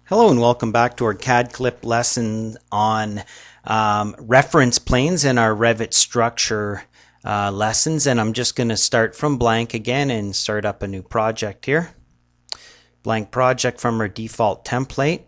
Hello and welcome back to our CAD clip lesson on reference planes in our Revit structure lessons, and I'm just going to start from blank again and start up a new project here. Blank project from our default template.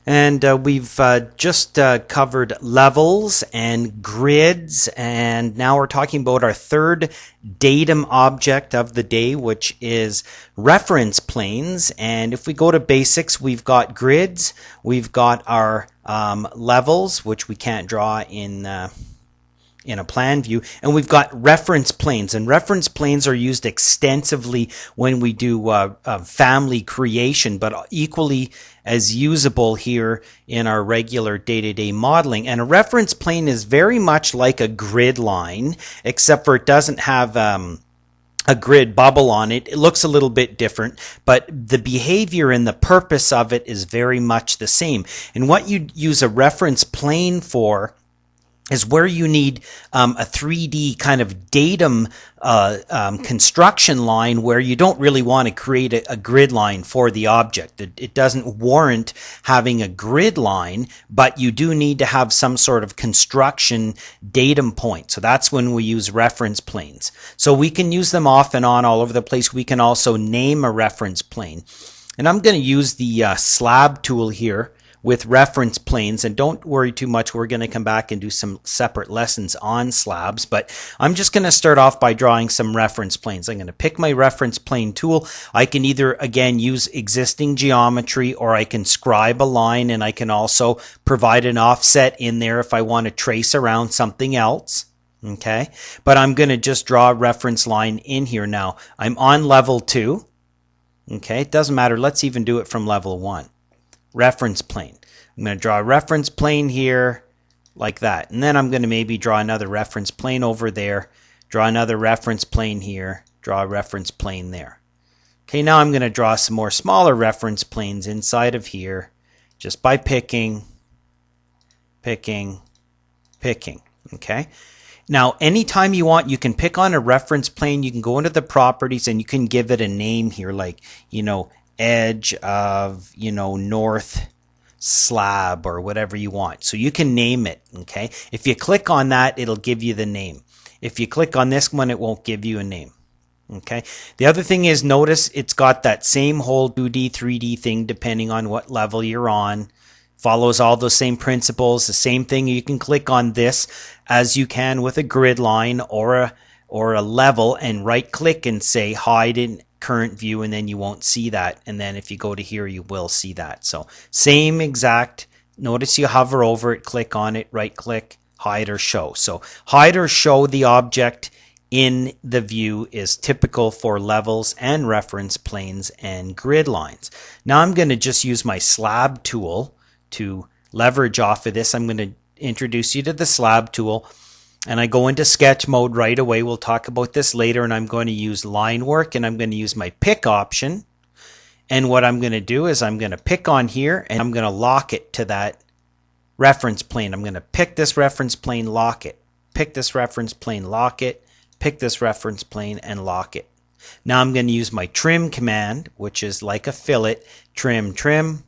And we've just covered levels and grids, and now we're talking about our third datum object of the day, which is reference planes. And if we go to basics, we've got grids, we've got our levels, which we can't draw in a plan view, and we've got reference planes, and reference planes are used extensively when we do family creation, but equally as usable here in our regular day-to-day modeling. And a reference plane is very much like a grid line, except for it doesn't have a grid bubble on it. It looks a little bit different, but the behavior and the purpose of it is very much the same. And what you use a reference plane for is where you need a 3D kind of datum construction line where you don't really want to create a grid line for the object. It doesn't warrant having a grid line, but you do need to have some sort of construction datum point. So that's when we use reference planes. So we can use them off and on all over the place. We can also name a reference plane. And I'm going to use the slab tool here with reference planes, and don't worry too much, we're going to come back and do some separate lessons on slabs, but I'm just going to start off by drawing some reference planes. I'm going to pick my reference plane tool. I can either again use existing geometry, or I can scribe a line, and I can also provide an offset in there if I want to trace around something else. Okay, but I'm going to just draw a reference line in here now. I'm on level 2. Okay, it doesn't matter, let's even do it from level 1. Reference plane. I'm going to draw a reference plane here like that, and then I'm going to maybe draw another reference plane over there, draw another reference plane here, draw a reference plane there. Okay, now I'm going to draw some more smaller reference planes inside of here just by picking. Okay, now anytime you want, you can pick on a reference plane, you can go into the properties and you can give it a name here, like, edge of, north slab or whatever you want. So you can name it, okay? If you click on that, it'll give you the name. If you click on this one, it won't give you a name, okay? The other thing is, notice it's got that same whole 2D, 3D thing depending on what level you're on. Follows all those same principles. The same thing, you can click on this as you can with a grid line or a level, and right click and say hide in current view, and then you won't see that, and then if you go to here you will see that. So same exact, notice you hover over it, click on it, right click, hide or show. So hide or show the object in the view is typical for levels and reference planes and grid lines. Now I'm going to just use my slab tool to leverage off of this. I'm going to introduce you to the slab tool, and I go into sketch mode right away. We'll talk about this later, and I'm going to use line work, and I'm going to use my pick option. And what I'm going to do is I'm going to pick on here, and I'm going to lock it to that reference plane. I'm going to pick this reference plane, lock it. Pick this reference plane, lock it. Pick this reference plane and lock it. Now I'm going to use my trim command, which is like a fillet. Trim, trim,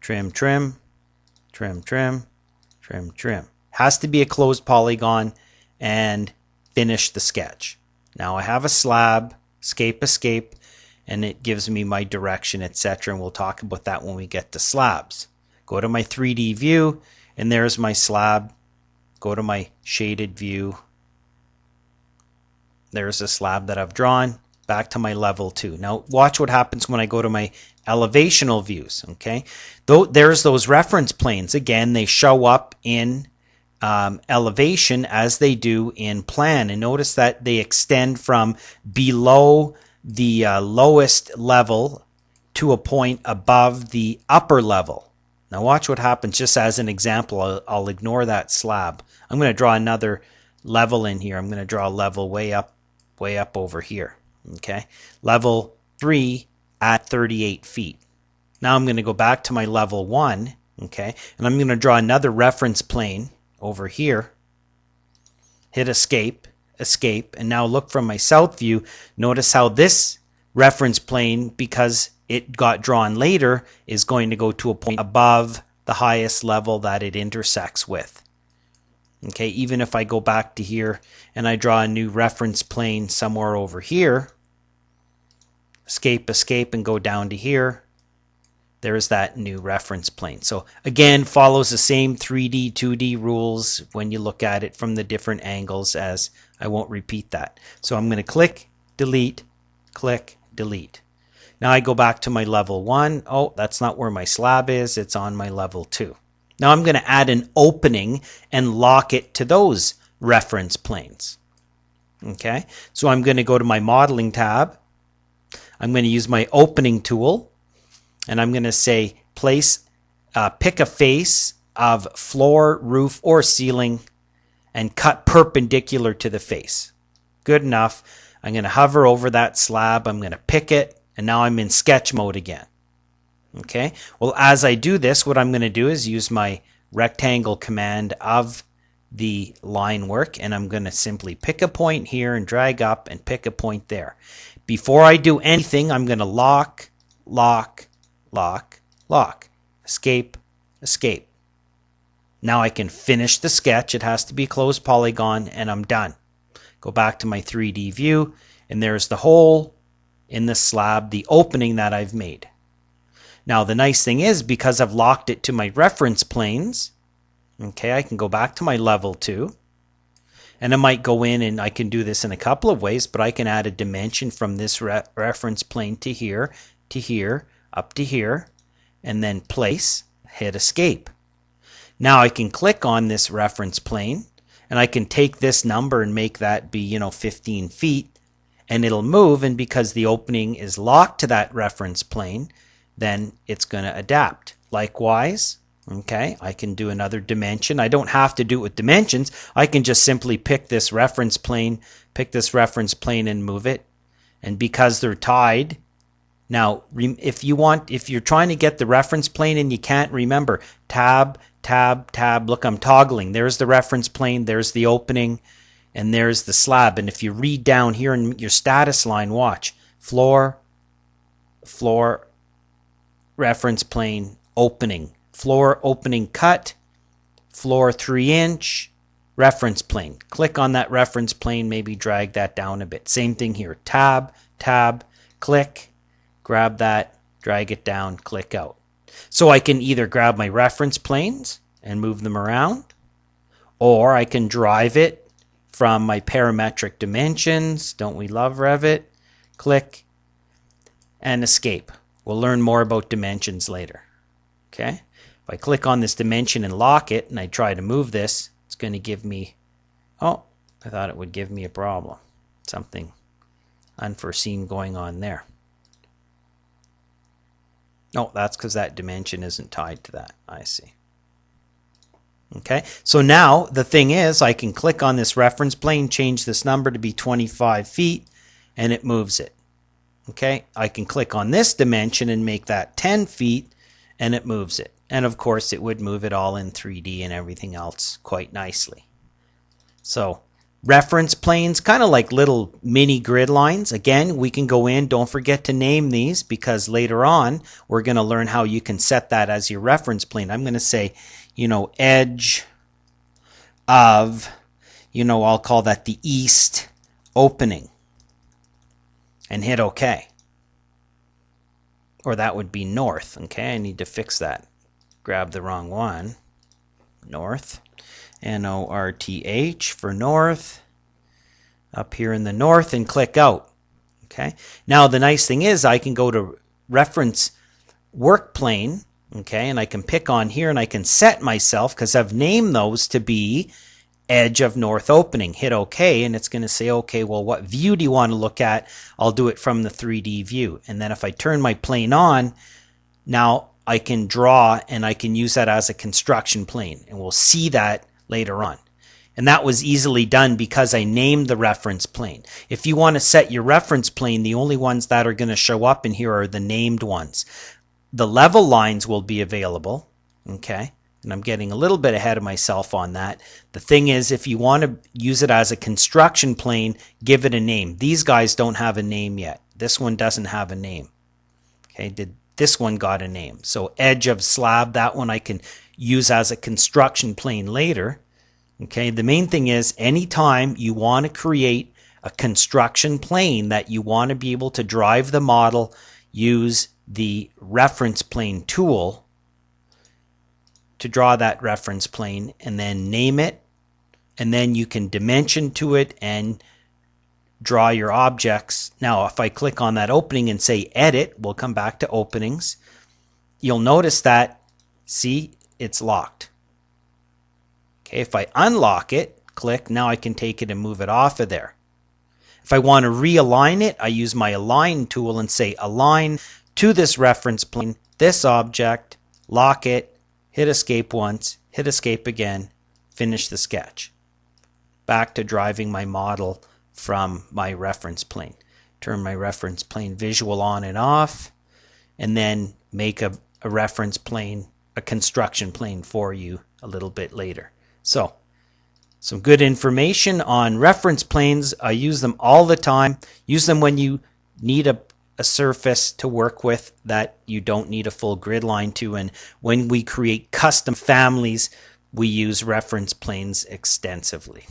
trim, trim, trim, trim, trim, trim. Has to be a closed polygon, and finish the sketch. Now I have a slab, escape, and it gives me my direction, etc. And we'll talk about that when we get to slabs. Go to my 3D view, and there's my slab. Go to my shaded view. There's a slab that I've drawn. Back to my level 2. Now watch what happens when I go to my elevational views. Okay, there's those reference planes. Again, they show up in elevation as they do in plan, and notice that they extend from below the lowest level to a point above the upper level. Now watch what happens. Just as an example, I'll ignore that slab. I'm going to draw another level in here. I'm going to draw a level way up over here. Okay, level 3 at 38 feet. Now I'm going to go back to my level 1, okay, and I'm going to draw another reference plane over here, hit escape, and now look from my south view. Notice how this reference plane, because it got drawn later, is going to go to a point above the highest level that it intersects with. Okay, even if I go back to here and I draw a new reference plane somewhere over here, escape, and go down to here, there's that new reference plane. So again, follows the same 3D, 2D rules when you look at it from the different angles, as I won't repeat that. So I'm going to click, delete, click, delete. Now I go back to my level 1. Oh, that's not where my slab is. It's on my level 2. Now I'm going to add an opening and lock it to those reference planes. Okay, so I'm going to go to my modeling tab. I'm going to use my opening tool, and I'm going to say pick a face of floor, roof, or ceiling and cut perpendicular to the face. Good enough. I'm going to hover over that slab. I'm going to pick it, and now I'm in sketch mode again. Okay, well, as I do this, what I'm going to do is use my rectangle command of the line work, and I'm going to simply pick a point here and drag up and pick a point there. Before I do anything, I'm going to lock, lock, lock, lock, escape, escape. Now I can finish the sketch. It has to be closed polygon, and I'm done. Go back to my 3D view, and there's the hole in the slab, the opening that I've made. Now the nice thing is, because I've locked it to my reference planes, okay, I can go back to my level 2, and I might go in, and I can do this in a couple of ways, but I can add a dimension from this reference plane to here, up to here, and then place, hit escape. Now I can click on this reference plane, and I can take this number and make that be, 15 feet, and it'll move, and because the opening is locked to that reference plane, then it's going to adapt. Likewise, okay, I can do another dimension. I don't have to do it with dimensions. I can just simply pick this reference plane and move it. And because they're tied, now if you're trying to get the reference plane and you can't remember, tab, tab, tab, look, I'm toggling. There's the reference plane, there's the opening, and there's the slab. And if you read down here in your status line, watch, floor, floor, reference plane, opening, floor, opening, cut, floor 3-inch, reference plane. Click on that reference plane, maybe drag that down a bit. Same thing here, tab, tab, click, grab that, drag it down, click out. So I can either grab my reference planes and move them around, or I can drive it from my parametric dimensions. Don't we love Revit? Click and escape. We'll learn more about dimensions later. Okay, if I click on this dimension and lock it, and I try to move this, it's going to give me, oh, I thought it would give me a problem. Something unforeseen going on there. Oh, that's because that dimension isn't tied to that. I see. Okay, so now the thing is, I can click on this reference plane, change this number to be 25 feet, and it moves it. Okay, I can click on this dimension and make that 10 feet, and it moves it. And of course, it would move it all in 3D and everything else quite nicely. So reference planes, kind of like little mini grid lines. Again, we can go in, don't forget to name these, because later on we're going to learn how you can set that as your reference plane. I'm going to say, edge of, I'll call that the east opening, and hit OK. Or that would be north. Okay, I need to fix that. Grab the wrong one. North. N-O-R-T-H for north. Up here in the north, and click out. Okay. Now the nice thing is, I can go to reference work plane. Okay, and I can pick on here, and I can set myself, because I've named those to be edge of north opening. Hit OK, and it's going to say, okay, well, what view do you want to look at? I'll do it from the 3D view. And then if I turn my plane on, now I can draw, and I can use that as a construction plane, and we'll see that later on. And that was easily done because I named the reference plane. If you want to set your reference plane, the only ones that are going to show up in here are the named ones. The level lines will be available, okay? And I'm getting a little bit ahead of myself on that. The thing is, if you want to use it as a construction plane, give it a name. These guys don't have a name yet. This one doesn't have a name. Okay, this one got a name? So edge of slab, that one I can use as a construction plane later. Okay, the main thing is anytime you want to create a construction plane that you want to be able to drive the model, use the reference plane tool to draw that reference plane and then name it, and then you can dimension to it and draw your objects. Now if I click on that opening and say edit, we'll come back to openings. You'll notice that, see, it's locked. Okay, if I unlock it, click, now I can take it and move it off of there. If I want to realign it, I use my align tool and say align to this reference plane, this object, lock it, hit escape once, hit escape again, finish the sketch. Back to driving my model from my reference plane. Turn my reference plane visual on and off, and then make a reference plane, a construction plane for you a little bit later. So, some good information on reference planes. I use them all the time. Use them when you need a surface to work with that you don't need a full grid line to, and when we create custom families, we use reference planes extensively.